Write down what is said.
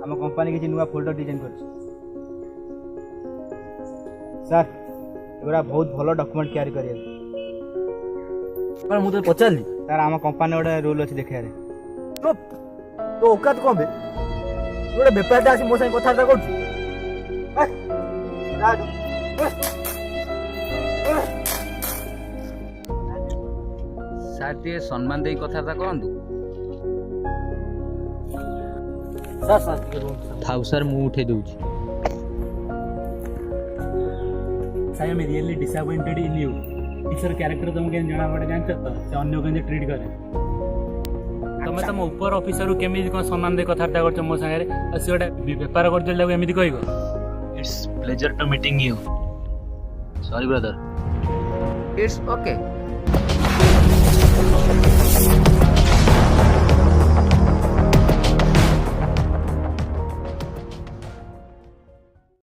आम कंपनी किसी नुआ फोल्डर डिजाइन कर सर एगुड़ा बहुत भल डॉक्यूमेंट क्यारी कर मुझे पचारि सर आम कंपनी गोटे रूल अच्छे देखा तो औकात कौन बे गोटे बेपारटा आसी मो संगे कथबार्ता कर सार टे सम्मान दे कथबार्ता कहतु सर सर थाउ सर मु उठे दूची I am really disappointed in you teacher character तुमको केन जणा पड़े जानछ तो से अन्य केन ट्रीट करे तमे तम ऊपर ऑफिसर केमी कोन सम्मान दे कथार्ता करछ मो संगे से गोटे व्यापार करछ लागो एमिति कहइबो it's pleasure to meeting you sorry brother it's okay